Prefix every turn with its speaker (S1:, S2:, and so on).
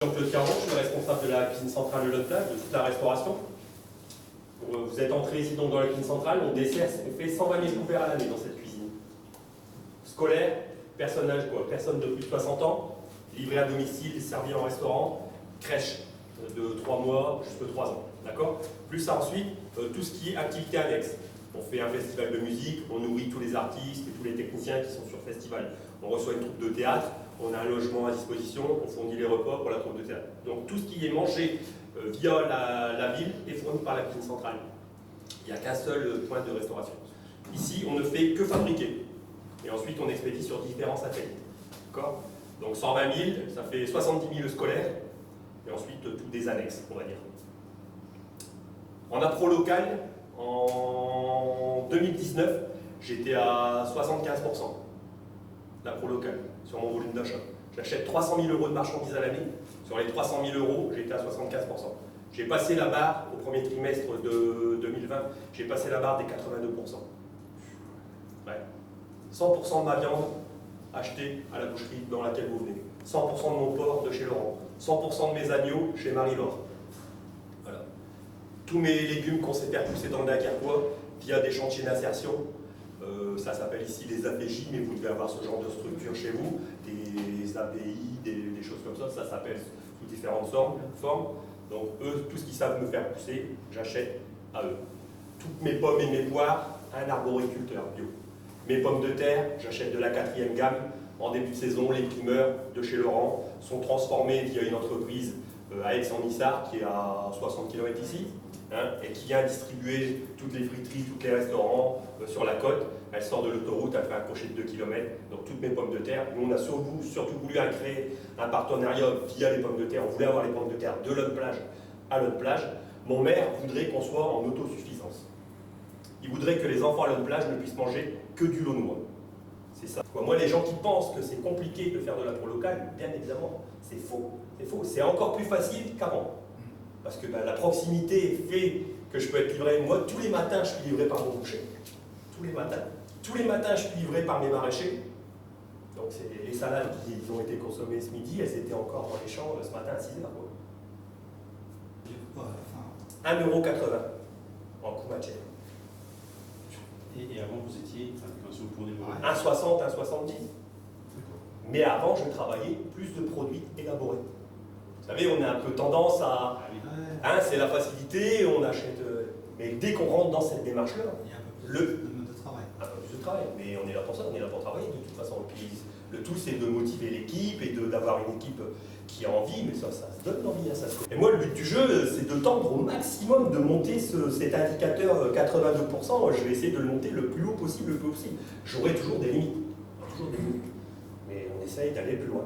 S1: Jean-Claude Caron, je suis responsable de la cuisine centrale de Lot-Plage, de toute la restauration. Vous êtes entré ici donc dans la cuisine centrale, on dessert, on fait 120 000 couverts à l'année dans cette cuisine. Scolaire, personne de plus de 60 ans, livré à domicile, servi en restaurant, crèche de 3 mois jusqu'à 3 ans. D'accord? Plus ensuite, tout ce qui est activité annexe. On fait un festival de musique, on nourrit tous les artistes et tous les techniciens qui sont sur festival. On reçoit une troupe de théâtre, on a un logement à disposition, on fournit les repas pour la troupe de théâtre. Donc tout ce qui est mangé via la ville est fourni par la cuisine centrale. Il n'y a qu'un seul point de restauration. Ici, on ne fait que fabriquer. Et ensuite, on expédie sur différents satellites. D'accord? Donc 120 000, ça fait 70 000 scolaires. Et ensuite, tout des annexes, on va dire. En appro local, en 2019, j'étais à 75%. L'appro local, sur mon volume d'achat. J'achète 300 000 € de marchandises à l'année. Sur les 300 000 €, j'étais à 75%. J'ai passé la barre au premier trimestre de 2020, j'ai passé la barre des 82%. Ouais. 100% de ma viande achetée à la boucherie dans laquelle vous venez. 100% de mon porc de chez Laurent. 100% de mes agneaux chez Marie-Laure. Voilà. Tous mes légumes qu'on sait faire pousser dans le Dakarquois via des chantiers d'insertion. Ça s'appelle ici les APJ, mais vous devez avoir ce genre de structure chez vous. Des API, des choses comme ça s'appelle sous différentes formes. Donc eux, tout ce qu'ils savent me faire pousser, j'achète à eux. Toutes mes pommes et mes poires, un arboriculteur bio. Mes pommes de terre, j'achète de la 4e gamme. En début de saison, les primeurs de chez Laurent sont transformés via une entreprise à Aix-en-Issard, qui est à 60 km ici, et qui vient distribuer toutes les friteries, tous les restaurants sur la côte. Elle sort de l'autoroute, elle fait un crochet de 2 km, donc toutes mes pommes de terre. Nous, on a surtout voulu créer un partenariat via les pommes de terre. On voulait avoir les pommes de terre de Lot-Plage à Lot-Plage. Mon maire voudrait qu'on soit en autosuffisance. Il voudrait que les enfants à Lot-Plage ne puissent manger que du launois. C'est ça. Moi, les gens qui pensent que c'est compliqué de faire de l'appro local, bien évidemment, c'est faux. C'est faux. C'est encore plus facile qu'avant. Parce que la proximité fait que je peux être livré. Moi, tous les matins, je suis livré par mon boucher. Tous les matins. Tous les matins, je suis livré par mes maraîchers. Donc, les salades qui ont été consommées ce midi, elles étaient encore dans les champs ce matin à 6 h. 1,80 € en coût matière.
S2: Et avant, vous étiez, quand vous prenez
S1: 1,60 €, 1,70 €. Mais avant, je travaillais plus de produits élaborés. Vous savez, on a un peu tendance à... c'est la facilité, on achète... mais dès qu'on rentre dans cette démarche-là,
S3: il y a un peu plus de travail.
S1: Un peu plus de travail, mais on est là pour ça, on est là pour travailler de toute façon. Puis, le tout, c'est de motiver l'équipe et d'avoir une équipe qui a envie, mais ça se donne l'envie, ça se connaît. Et moi, le but du jeu, c'est de tendre au maximum, de monter cet indicateur 82%. Je vais essayer de le monter le plus haut possible, J'aurai toujours des limites. Toujours des limites. Mais on essaye d'aller plus loin.